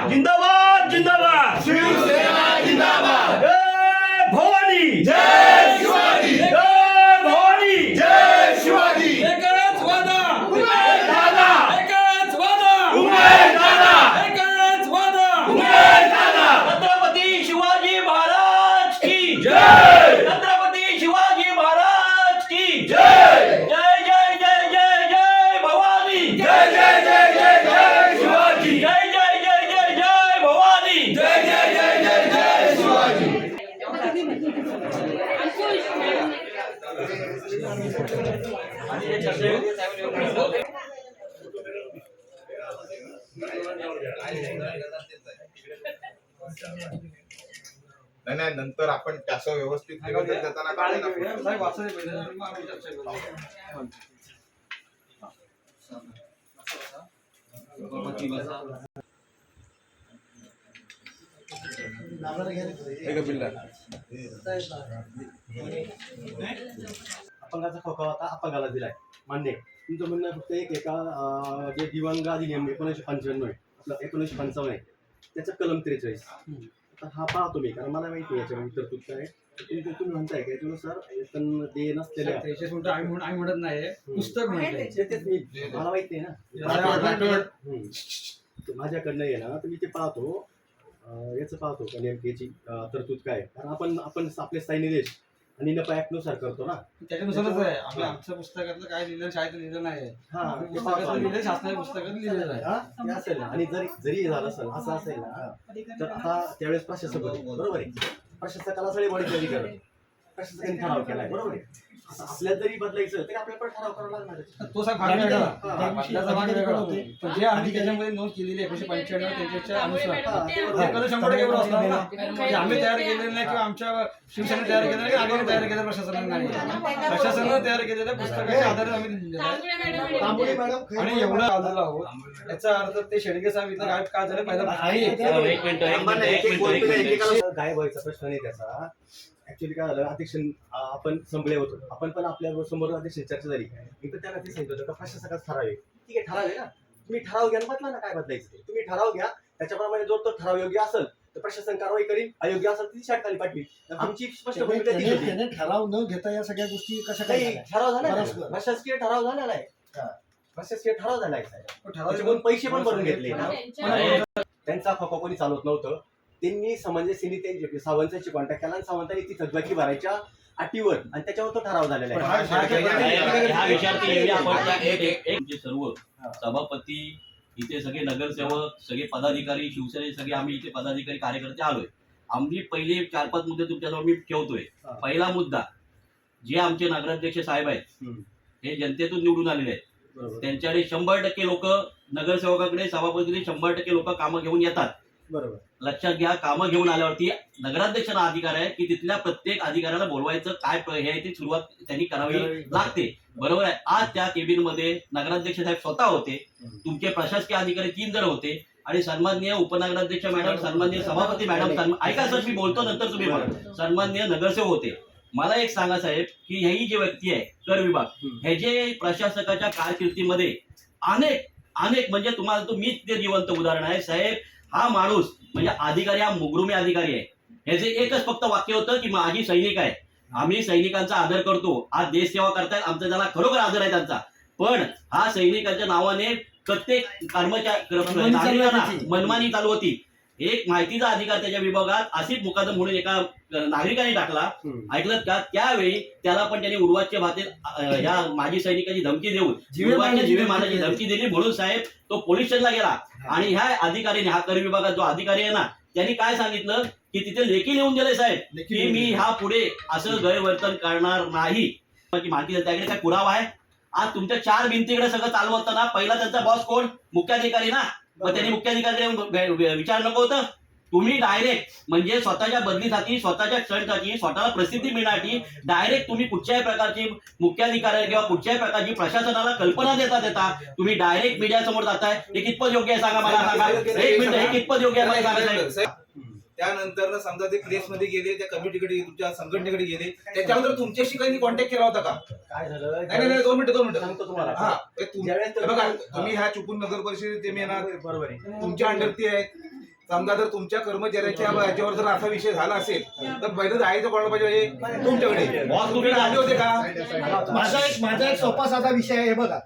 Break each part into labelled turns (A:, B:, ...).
A: जिंदाबाद जिंदाबाद
B: शिवसेना जिंदाबाद।
A: जय भवानी
B: जय शिवाजी।
A: जय भवानी
B: जय शिवाजी।
A: एकच वादा
B: उमेश दादा।
A: एकच वादा
B: उमेश दादा।
A: एकच वादा
B: उमेश दादा।
A: छत्रपती शिवाजी महाराज की
B: जय।
A: छत्रपती शिवाजी महाराज की
B: जय।
A: जय जय जय जय जय भवानी
B: जय जय जय जय जय शिवाजी।
A: जय जय जय जय जय भवानी
B: जय जय जय जय जय शिवाजी। नाही नाही, नंतर आपण त्याचं व्यवस्थित निवेदन देताना काढू ना.
C: अपंगाचा खोका होता, अपंगाला दिलाय, मान्य आहे. तुमचं म्हणणं फक्त एक आहे का जे दिव्यांग अधिनियम 1995 आहे, आपलं 1955 आहे, त्याचं कलम 43. आता हा पाहतो मी, कारण मला माहिती आहे याच्यामध्ये तरतूद काय आहे. तुम्ही म्हणताय का याच्यानुसार ते नसलेल्या
D: आम्ही म्हणत नाही, पुस्तक म्हणतंय.
C: तेच मी मला माहिती आहे ना. माझ्याकडनं आहे ना, तर मी ते पाहतो, याचं पाहतो का नेमकी याची तरतूद काय आहे. कारण आपण आपले स्थायी देश आणि नफा ॲक्टनुसार करतो ना,
D: त्याच्यानुसारच आहे. आपल्या आमच्या पुस्तकातलं काय लिहिलं शाळेत लिहिलं नाही.
C: हा
D: लिहिलं शासनाच्या पुस्तकात लिहिलेलं आहे.
C: ते असेल ना. आणि जरी हे झालं असेल, असं असेल ना, तर आता त्यावेळेस प्रशासक होते, बरोबर आहे. प्रशासकाला सगळे बॉडी अधिकार आहे, प्रशासकाने ठराव केलाय, बरोबर आहे. आता आपल्याला जरी बदलायचं तरी आपल्याला पण ठराव करावा लागणार आहे.
D: तो भाग वेगळा, बदलाचा भाग वेगळा होते. पण जे आम्ही त्याच्यामध्ये नोंद केलेली आहे 1995 त्यांच्या अनुसार ते कलम 100% बरोबर असणार ना. की आम्ही तयार केलेलं नाही किंवा आमच्या शिवसेनेने तयार केलेलं नाही, आम्ही तयार केलेलं प्रशासनाने नाही. प्रशासनाने तयार केलेल्या पुस्तकाच्या आधारे आम्ही लिहिलेलं आहे. आणि एवढं आलेलं आहोत याचा अर्थ ते शेडगे साहेब इथं गायब का झाले पहिला
C: गायब व्हायचा प्रश्न नाही त्याचा. ऍक्च्युली काय झालं, अध्यक्ष आपण संपले होतो, आपण पण आपल्या समोर अध्यक्ष चर्चा झाली. मी तर त्यांना ते सांगितलं होतं का प्रशासकाच ठराव आहे. ठीक आहे, ठराव आहे ना, तुम्ही ठराव घ्या, बदला ना, काय बदलायचं ते तुम्ही ठराव घ्या. त्याच्याप्रमाणे जो तो ठराव योग्य असेल तर प्रशासन कारवाई करील, अयोग्य असेल ती शाटखाली पाठवी. आमची स्पष्ट भूमिका दिली होती.
E: त्याने ठराव न घेता या सगळ्या गोष्टी कशा
C: काही
E: काय
C: ठराव झाला, प्रशासकीय ठराव झालेला आहे, प्रशासकीय ठराव झाला आहे. त्याच्याकडून पैसे पण भरून घेतले ना. त्यांचा खोका कोणी चालवत नव्हतं. त्यांनी समंजसपणे त्यांचे सावंतांची कॉन्टॅक्ट केला आणि सावंतांनी ती थकबाकी भरायच्या अटीवर, आणि त्याच्यावर तो ठराव झालेला आहे.
F: ह्या विषयावरती आपण सर्व सभापती, इथे सगळे नगरसेवक, सगळे पदाधिकारी, शिवसेने सगळे आम्ही इथे पदाधिकारी कार्यकर्ते आलोय. आम्ही पहिले 4-5 मुद्दे तुमच्याजवळ मी ठेवतोय. पहिला मुद्दा, जे आमचे नगराध्यक्ष साहेब आहेत हे जनतेतून निवडून आलेले आहेत. त्यांच्याकडे 100% लोक, नगरसेवकाकडे सभापतीकडे 100% लोक कामं घेऊन येतात.
C: बरोबर,
F: लक्षात घ्या. कामं घेऊन आल्यावरती नगराध्यक्षांना अधिकार आहे की तिथल्या प्रत्येक अधिकाऱ्याला बोलवायचं, काय हे आहे ती सुरुवात त्यांनी करावी लागते. बरोबर आहे. आज त्या केबिन मध्ये नगराध्यक्ष साहेब स्वतः होते, तुमचे प्रशासकीय अधिकारी 3 जण होते, आणि सन्माननीय उपनगराध्यक्ष मॅडम, सन्माननीय सभापती मॅडम, ऐका सर मी बोलतो नंतर तुम्ही बोला, सन्माननीय नगरसेवक होते. मला एक सांगा साहेब, की ही जी व्यक्ती आहे कर विभाग, हे जे प्रशासकाच्या कारकिर्दीमध्ये अनेक म्हणजे तुम्हाला मीच ते जिवंत उदाहरण आहे साहेब. हा माणूस म्हणजे अधिकारी, हा मुगरुमी अधिकारी आहे. ह्याचे एकच फक्त वाक्य होतं की माझी सैनिक आहे, आम्ही सैनिकांचा आदर करतो, आज देश सेवा करतायत, आमचा त्याला खरोखर आदर आहे त्यांचा. पण हा सैनिकांच्या नावाने प्रत्येक कर्मचारी मनमानी चालू होती. एक माहितीचा अधिकार त्याच्या विभागात आसिफ मुकादम म्हणून एका नागरिकाने टाकला, ऐकलं का? त्यावेळी त्याला पण त्यांनी उर्वाच्या भाते या माजी सैनिकाची धमकी देऊन जीवे मारण्याची धमकी दिली. म्हणून साहेब तो पोलीस स्टेशनला गेला, आणि ह्या अधिकाऱ्याने, हा कर विभागात जो अधिकारी आहे ना, त्यांनी काय सांगितलं की तिथे लेखी लिहून दिले साहेब की मी ह्या पुढे असं गैरवर्तन करणार नाही. माहिती त्याकडे काय पुरावा आहे? आज तुमच्या 4 भिंतीकडे सगळं चालवताना पहिला त्यांचा बॉस कोण? मुख्याधिकारी ना. मग त्यांनी मुख्याधिकारी विचार नको होतं? तुम्ही डायरेक्ट म्हणजे स्वतःच्या बदलीसाठी, स्वतःच्या क्षणसाठी, स्वतःला प्रसिद्धी मिळण्यासाठी डायरेक्ट तुम्ही कुठच्याही प्रकारची मुख्याधिकारी किंवा कुठच्याही प्रकारची प्रशासनाला कल्पना देता तुम्ही डायरेक्ट मीडिया समोर जाताय. हे कितपत योग्य आहे सांगा मला, सांगा एक मिनिट, हे कितपत योग्य आहे मला सांगा.
B: त्यानंतर समजा ते प्लेसमध्ये गेले, त्या कमिटीकडे, तुमच्या संघटनेकडे गेले, त्याच्यावर तुमच्याशी काही कॉन्टॅक्ट केला होता का?
C: काय झालं,
B: नाही 2 मिनिटं
C: सांगतो तुम्हाला.
B: बघा, तुम्ही ह्या चुकून नगर परिषदेत ते मेना,
C: बरोबर आहे,
B: तुमच्या अंडर ते आहेत, समजा जर तुमच्या कर्मचाऱ्याच्या याच्यावर जर असा विषय झाला असेल तर पहिलं जायचं कोणाला पाहिजे तुमच्याकडे
F: बॉस तुम्ही
B: आले होते का?
E: माझा एक सोपा साधा विषय आहे हे बघा.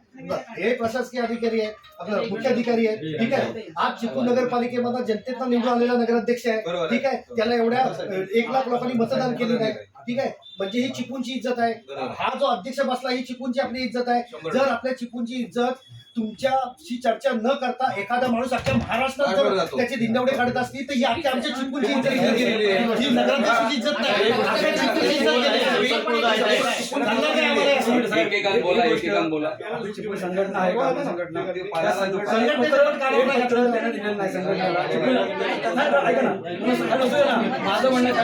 E: हे प्रशासकीय अधिकारी आहेत, आपलं मुख्य अधिकारी आहेत, ठीक आहे. आज चिपळूण नगरपालिकेमध्ये जनतेचा निवडून आलेला नगराध्यक्ष
B: बरोबर
E: आहे,
B: आहे.
E: ठीक आहे. त्याला एवढ्या 1,00,000 लोकांनी मतदान केले नाही, ठीक आहे. म्हणजे ही चिपळूणची इज्जत आहे.
B: बरोबर.
E: हा जो अध्यक्ष बसला ही चिपळूणची आपली इज्जत आहे.
B: 100%.
E: जर आपल्या चिपळूणची इज्जत तुमच्याशी चर्चा न करता एखादा माणूस अख्ख्या महाराष्ट्रात
B: बरोबर
E: जर
B: जातो.
E: त्याचे दिंडवडे काढत असतील तर ही अख्ख्या आमच्या चिपळूणची इज्जत ही नगराध्यक्षाची इज्जत नाही. अख्ख्या चिपळूणची इज्जत गेली. चांगलं काय आम्हाला हे असं?
G: एकेकान बोला
D: आपली चिपळूण संघटना आहे का? आपली संघटना
E: संघटनेचं पण कारण नाही.
D: त्यांना दिलेलं नाही संघटनेला. नाही, ऐका ना. माझं म्हणणं आहे,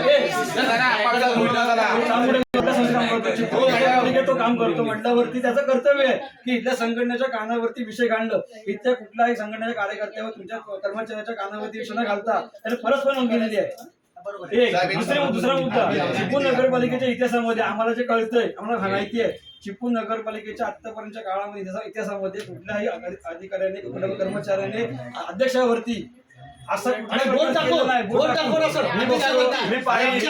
D: तो काम करतो म्हटल्यावरती त्याचं कर्तव्य आहे की इथल्या संघटनेच्या कानावरती विषय काढलं, इथल्या कुठल्याही संघटनेच्या कार्यकर्त्यावर तुमच्या कर्मचाऱ्याच्या कानावरती विषय न घालता त्याने परस्पर नोंद केलेली आहे. एक दुसरा मुद्दा, चिपळूण नगरपालिकेच्या इतिहासामध्ये आम्हाला जे कळतंय, आम्हाला माहिती आहे, चिपळूण नगरपालिकेच्या आतापर्यंतच्या काळामध्ये इतिहासामध्ये कुठल्याही अधिकाऱ्याने कुठल्या कर्मचाऱ्याने अध्यक्षावरती असं
E: बोट दाखव ना सर.
D: मी पाहिजे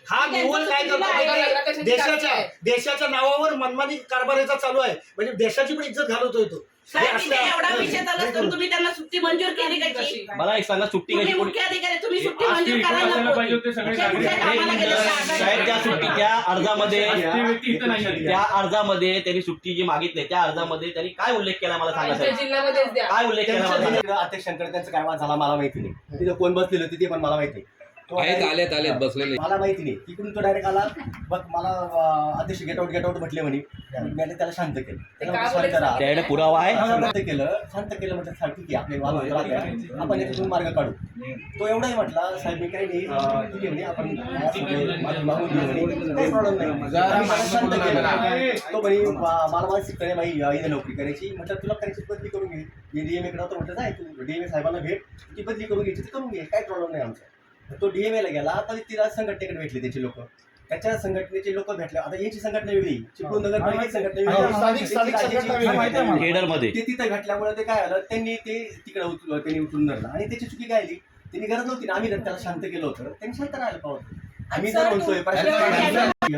E: हा निवड काय करतो देशाच्या नावावर मनमानी कारभाराचा चालू आहे. म्हणजे देशाची पण इज्जत घालवतोय तो.
H: साहेब, तिथे एवढा विषय चालू असताना तुम्ही त्यांना सुट्टी मंजूर केली कशी?
F: मला एक सांगा, सुट्टी
H: तुम्ही
F: कशी
H: मुख्य अधिकारी, तुम्ही सुट्टी मंजूर करायला नको. कुठल्या कामाला गेले तर
F: साहेब त्या सुट्टीच्या अर्जामध्ये त्यांनी सुट्टी जी मागितली त्या अर्जामध्ये त्यांनी काय उल्लेख केला मला सांगा साहेब.
H: जिल्ह्यामध्येच द्या.
F: काय उल्लेख केला मला सांगा.
C: अध्यक्षांकडे त्यांचं काय वाद झाला मला माहिती नाही. तिथे कोण बसलेलं होते ते पण मला माहिती नाही. तो
G: आलेत बसलेले
C: मला माहिती नाही. तिकडून तो डायरेक्ट आला, बघ मला अध्यक्ष गेट आउट म्हटले म्हणे. मी त्याला शांत केलं. त्याला म्हटलं, शांत राहा.
F: त्याकडे पुरावा आहे.
C: शांत केलं म्हटलं साहेब ठीक आहे आपले वाद होत राहते, आपण याच्यातून मार्ग काढू. तो एवढाही म्हटला साहेब मी काही नाही, ठीक आहे म्हणे, आपण माफी मागून घेऊ म्हणे, काही प्रॉब्लेम नाही. आम्ही त्याला शांत केलं. तो म्हणे मला मानसिकता बाई इथे नोकरी करायची. म्हटलं तुला करायची बदली करून घे. मी डीएमए कडे होतो, म्हटलं जाय तू डीएमए साहेबांना भेट, ती बदली करून घ्यायची तर करून घे, काही प्रॉब्लेम नाही आमचा. तो डीएमएला गेला, तर तिला संघटनेकडे भेटले त्याचे लोक, त्याच्या संघटनेचे लोक भेटले. आता याची संघटना वेगळी, चिपळूण नगरपालिकेची संघटना वेगळी.
F: हेडरमध्ये
C: ते तिथं घटल्यामुळे ते काय आलं, त्यांनी ते तिकडे त्यांनी उचलून धरलं आणि त्याची चुकी काय आली, त्यांनी गरज नव्हती ना. आम्ही जर त्याला शांत केलं होतं, त्यांनी शांत राहायला पाहिजे. आम्ही जर म्हणतोय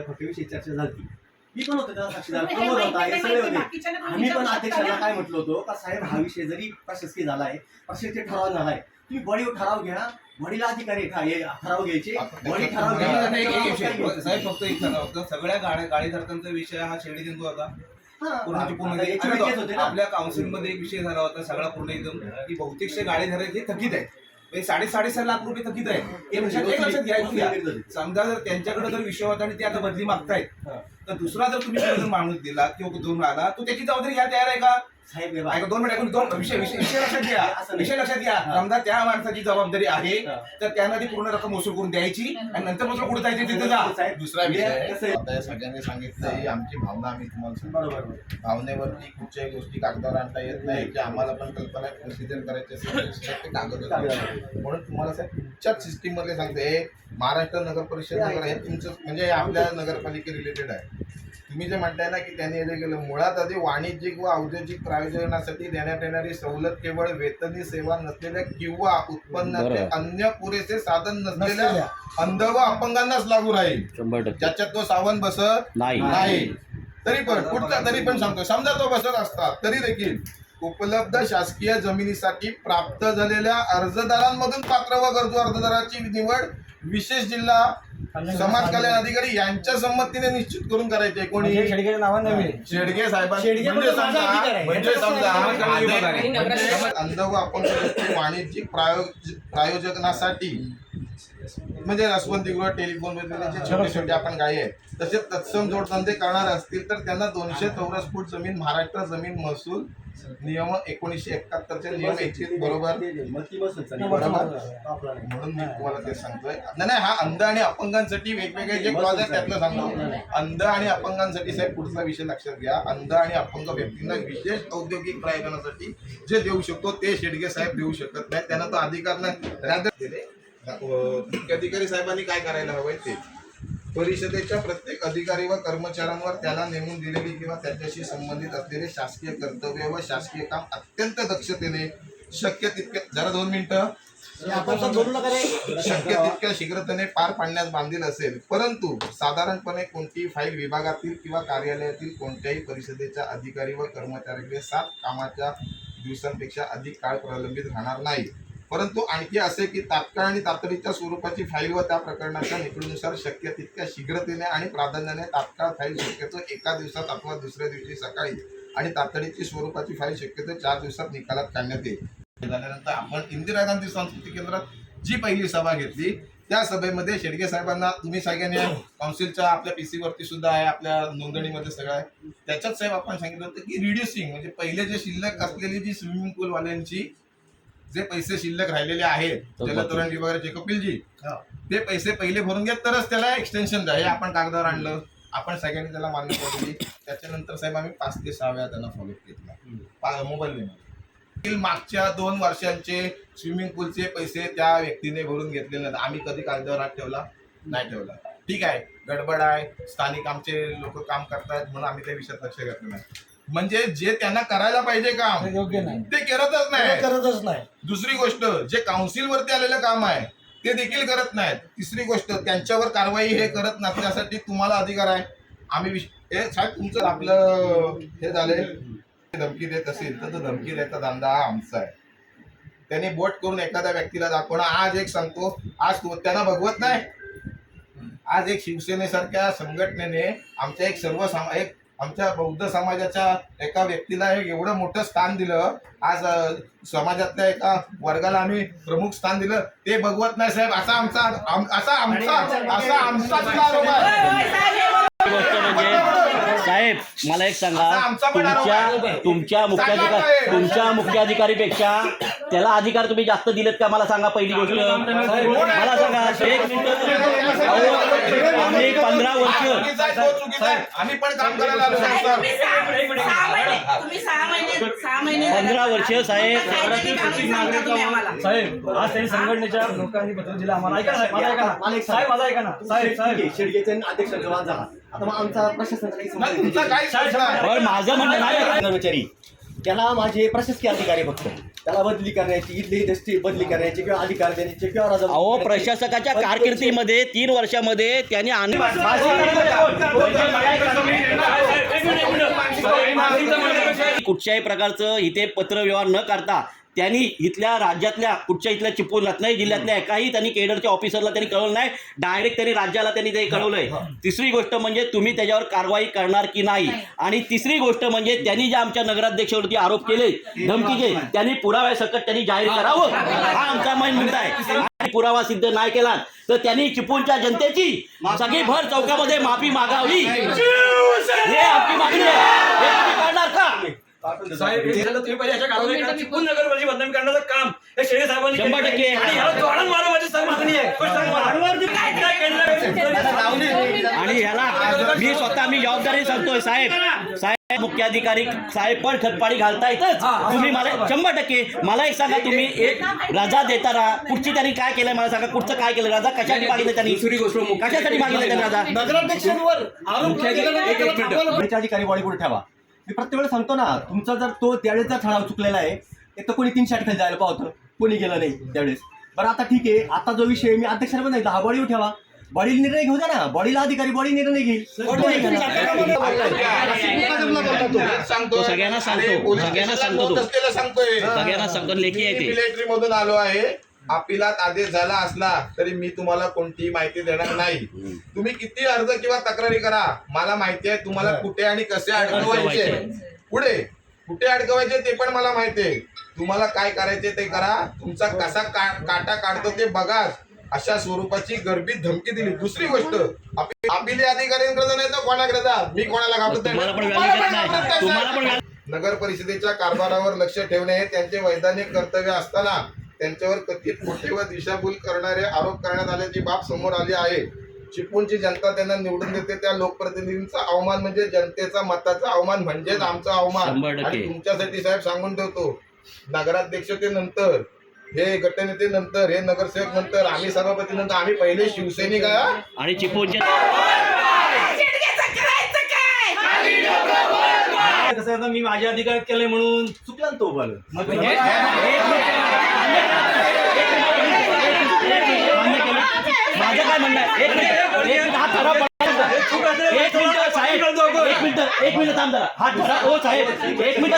C: फक्तविषयी चर्चा झाली, मी पण होतो त्याला साक्षीदार, प्रमोद होता, हे सगळे होते. आम्ही पण अध्यक्षांना काय म्हटलं होतो का साहेब हा विषय जरी प्रशासकीय झालाय, प्रशासकीय ठराव झालाय, तुम्ही बडी ठराव घ्या, बडीला अधिकारी ठराव घ्यायचे, बडी ठराव घ्या.
B: साहेब फक्त एक सांगा, फक्त सगळ्या गाडीधारकांचा विषय हा शेडी दिंदू होता. पूर्ण चिपळूणमध्ये आपल्या काउन्सिलमध्ये एक विषय झाला होता सगळा पूर्ण एकदम की बहुतेकशे गाडीधारक हे थकीत आहेत. 6.5 लाख रुपये थकीत आहे. हे लक्षात घ्या. समजा जर त्यांच्याकडे जर विषय होता आणि ते आता बदली मागतायत, तर दुसरा जर तुम्ही जर माणूस दिला किंवा दोन आला, तो त्याची जबाबदारी घ्या तयार आहे का
C: साहेब?
B: ऐका 2 मिनिट, दोन विषय लक्षात घ्या. विषय लक्षात घ्या. समजा त्या माणसाची जबाबदारी आहे तर त्यांना ती पूर्ण रक्कम वसूल करून द्यायची आणि नंतर मग कुठे जायचं तिथे जा. दुसरा विषय
I: आता या सगळ्यांनी सांगितलं ही आमची भावना आम्ही तुम्हाला सांगतो. भावनेवरती कुठच्याही गोष्टी कागदावर आणता येत नाही. की आम्हाला पण कल्पना प्रोसिजर करायची असेल ते कागद म्हणून तुम्हाला साहेब तुमच्याच सिस्टीम मध्ये सांगते. महाराष्ट्र नगर परिषद नगर हे तुमचं म्हणजे आपल्या नगरपालिके रिलेटेड आहे. तुम्ही जे म्हणताय ना की त्यांनी हे केलं, मुळात आधी वाणिज्यिक व औद्योगिक प्रयोजनासाठी देण्यात येणारी सवलत केवळ वेतनी सेवा नसलेल्या किंवा उत्पन्नाचे अन्य पुरेसे साधन नसलेल्या अंध व अपंगांनाच लागू राहील.
F: 100%
I: ज्याच्यात तो सावध बसत
F: नाही.
I: तरी पण सांगतो, समजा तो बसत असता तरी देखील उपलब्ध शासकीय जमिनीसाठी प्राप्त झालेल्या अर्जदारांमधून पात्र व गरजू अर्जदाराची निवड विशेष जिल्हा समाज कल्याण अधिकारी यांच्या संमतीने निश्चित करून करायचे. कोणी
D: शेडगे नावानं
I: शेडगे साहेबांनी म्हणजे समजा अंध व अपंग व्यक्ती वाणिज्यिक प्रायोजनासाठी म्हणजे रसवंतीगृह, टेलिफोन वगैरे छोटे छोटे आपण गाई आहेत तसेच तत्सम जोडधंदे करणार असतील तर त्यांना 200 चौरस फूट जमीन महाराष्ट्र जमीन महसूल नियम 1971 नियम येतील. बरोबर म्हणून मी तुम्हाला ते सांगतोय. नाही हा अंध आणि अपंगांसाठी वेगवेगळे जे क्लॉज आहेत त्यातलं सांगतो. अंध आणि अपंगांसाठी साहेब पुढचा विषय लक्षात घ्या. अंध आणि अपंग व्यक्तींना विशेष औद्योगिक प्रयोजनासाठी जे देऊ शकतो ते शेडगे साहेब देऊ शकत नाही. त्यांना तो अधिकार नाही. मुख्याधिकारी साहेबांनी काय करायला हवंय ते परिषदेच्या प्रत्येक अधिकारी व कर्मचाऱ्यांवर त्याला नेमून दिलेली किंवा त्याच्याशी संबंधित असलेले शासकीय कर्तव्य व शासकीय काम अत्यंत दक्षतेने शक्य तितक्या जरा 2 मिनिटं शक्य तितक्या शीघ्रतेने पार पाडण्यास बांधील असेल, परंतु साधारणपणे कोणतीही फाईल विभागातील किंवा कार्यालयातील कोणत्याही परिषदेच्या अधिकारी व कर्मचाऱ्याकडे 7 कामाच्या दिवसांपेक्षा अधिक काळ प्रलंबित राहणार नाही. परंतु आणखी असे की तात्काळ आणि तातडीच्या स्वरूपाची फाईल व त्या प्रकरणाच्या निकडीनुसार शक्य तितक्या शीघ्रतेने आणि प्राधान्याने तात्काळ फाईल शक्यतो एका दिवसात अथवा दुसऱ्या दिवशी सकाळी आणि तातडीची स्वरूपाची फाईल शक्यतो 4 दिवसात निकालात काढण्यात येईल. झाल्यानंतर आपण इंदिरा गांधी सांस्कृतिक केंद्रात जी पहिली सभा घेतली त्या सभेमध्ये शेडगे साहेबांना तुम्ही सगळ्यांनी काउन्सिलच्या आपल्या PC वरती सुद्धा आहे, आपल्या नोंदणीमध्ये सगळं आहे, त्याच्यात साहेब आपण सांगितलं होतं की रिड्युसिंग म्हणजे पहिले जे शिल्लक असलेली जी स्विमिंग पूल वाल्यांची जे पैसे शिल्लक राहिलेले आहेत जलतरण विभागाचे कपिलजी ते पैसे पहिले भरून घेत तरच त्याला एक्सटेन्शन द्या. हे आपण कागदावर आणलं, आपण सगळ्यांनी त्याला मान्यता दिली. त्याच्यानंतर साहेब आम्ही 5 ते 6 वेळा त्यांना फॉलो घेतला मोबाईल मागच्या 2 वर्षांचे स्विमिंग पूलचे पैसे त्या व्यक्तीने भरून घेतलेले नाही. आम्ही कधी कागदावर हात ठेवला नाही ठेवला. ठीक आहे, गडबड आहे, स्थानिक आमचे लोक काम करतात म्हणून आम्ही त्या विषयात लक्ष घातलं नाही. म्हणजे जे त्यांना करायला पाहिजे काम
D: योग्य नाही
I: ते करतच नाही. दुसरी गोष्ट जे काउन्सिल वरती आलेलं काम आहे ते देखील करत नाहीत. तिसरी गोष्ट त्यांच्यावर कारवाई हे करत नसण्यासाठी तुम्हाला अधिकार आहे. आम्ही साहेब तुमचं आपलं हे झाले धमकी देत असेल तर धमकी द्यायचा धंदा हा आमचा आहे. त्यांनी बोट करून एखाद्या व्यक्तीला दाखवणं. आज एक सांगतो, आज त्यांना बघवत नाही. आज एक शिवसेनेसारख्या संघटनेने आमच्या एक आमच्या बौद्ध समाजाच्या एका व्यक्तीला एक एवढं मोठं स्थान दिलं. आज समाजातल्या एका वर्गाला आम्ही प्रमुख स्थान दिलं. ते बघवत नाही साहेब. असा आमचा सुद्धा आरोप आहे.
F: साहेब मला एक सांगा, तुमच्या मुख्याधिकारीपेक्षा त्याला अधिकार तुम्ही जास्त दिलेत का मला सांगा. पहिली गोष्ट मला सांगा. 1 मिनिट. आम्ही 15 वर्ष
I: आम्ही पण काम करायला आलो सर.
F: 15 वर्ष साहेब.
D: साहेब आज त्यांनी संघटनेच्या लोकांनी पत्र दिलं आम्हाला. ऐका ना साहेब, माझा ऐका ना साहेब
C: शेडगेचे अध्यक्ष जवान झाला. आता मग आमचा प्रशासनाचा
I: काही
F: माझं म्हणणं नाही.
C: कर्मचारी त्याला माझे प्रशासकीय अधिकारी फक्त त्याला बदली करण्याची, इथली दस्ती बदली करण्याची किंवा अधिकार देण्याची किंवा
F: अहो प्रशासकाच्या कारकिर्दीमध्ये 3 वर्षामध्ये त्यांनी कुठच्याही प्रकारचं इथे पत्रव्यवहार न करता त्यांनी इथल्या राज्यातल्या कुठच्या इथल्या चिपळूण रत्नागिरी जिल्ह्यातल्या एकाही त्यांनी केडरच्या ऑफिसरला त्यांनी कळवलं नाही. डायरेक्ट त्यांनी राज्याला त्यांनी ते कळवलंय. तिसरी गोष्ट म्हणजे तुम्ही त्याच्यावर कारवाई करणार की नाही. आणि तिसरी गोष्ट म्हणजे त्यांनी जे आमच्या नगराध्यक्षावरती आरोप केले धमकीचे त्यांनी पुराव्यासकट त्यांनी जाहीर करावं हा आमचा मुद्दा आहे. आणि पुरावा सिद्ध नाही केला तर त्यांनी चिपळूणच्या जनतेची सगळी भर चौकामध्ये माफी मागावी हे आमची मागणी आहे. हे तुम्ही करणार का
D: साहेब? तुम्ही पहिले याच्या कारवाई करा. चिपळूण नगरपालिका बदनामी करण्याचं काम हे शेडगे साहेबांनी
F: 100%
D: आणि ह्याला तोडून मारा माझी मागणी आहे.
F: आणि ह्याला मी जबाबदारी सांगतोय साहेब मुख्याधिकारी साहेब पण खतपाणी घालता येतच. तुम्ही मला 100% मला एक सांगा, तुम्ही एक रजा देताना कुठची त्यांनी काय केलंय मला सांगा. कुठचं काय केलं? रजा कशासाठी मागितली त्यांनी? दुसरी गोष्ट कशासाठी मागितली त्यांनी रजा?
E: नगराध्यक्षांवर
C: अधिकारी बॉडी पुढे ठेवा. मी प्रत्येक वेळेस सांगतो ना, तुमचा जर तो त्यावेळेसचा ठराव चुकलेला आहे एक तर कोणी 300 खाली जायला पाहतं, कोणी गेलं नाही त्यावेळेस. बरं आता ठीक आहे, आता जो विषय मी अध्यक्षाला पण नाही, हा बॉडीवर ठेवा. बॉडी निर्णय घेऊ द्या ना. बॉडीला अधिकारी बॉडी निर्णय घेईल.
F: सगळ्यांना सांगतो लेखी आहे ते.
I: मिलिटरी मधून आलो आहे. अपिलात आदेश झाला असला तरी मी तुम्हाला कोणतीही माहिती देणार नाही. तुम्ही किती अर्ज किंवा तक्रारी करा, मला माहिती आहे तुम्हाला कुठे आणि कसे अडकवायचे, कुठे अडकवायचे ते पण मला माहिती आहे. तुम्हाला काय करायचे ते करा. तुमचा कसा काटा काढतो ते बघा. अशा स्वरूपाची गर्भित धमकी दिली. दुसरी गोष्ट अपिले अधिकाऱ्यांकडे नाही तर कोणाकडे जा. मी कोणाला घाबरत नाही. नगर परिषदेच्या कारभारावर लक्ष ठेवणे हे त्यांचे वैधानिक कर्तव्य असताना त्यांच्यावर कथित खोटे व दिशाभूल करणारे आरोप करण्यात आल्याची बाब समोर आली आहे. चिपळूणची जनता त्यांना निवडून देते त्या लोकप्रतिनिधींचा अवमान म्हणजे जनतेचा मताचा अवमान म्हणजेच आमचा अवमान. आणि तुमच्यासाठी साहेब सांगून ठेवतो, नगराध्यक्षतेनंतर हे गटनेते नंतर, हे नगरसेवक नंतर, आम्ही सभापती नंतर, आम्ही पहिले शिवसैनिक आहे.
F: आणि चिपळूणचे
D: कसं आहे ना, मी माझ्या अधिकारात केलंय म्हणून
C: चुकला ना तो पण
F: माझं काय म्हणणं आहे एक मिनिट हा ठराव एक मिनिट साहेब एक मिनिट थांब जरा हा ठराव हो साहेब एक मिनिट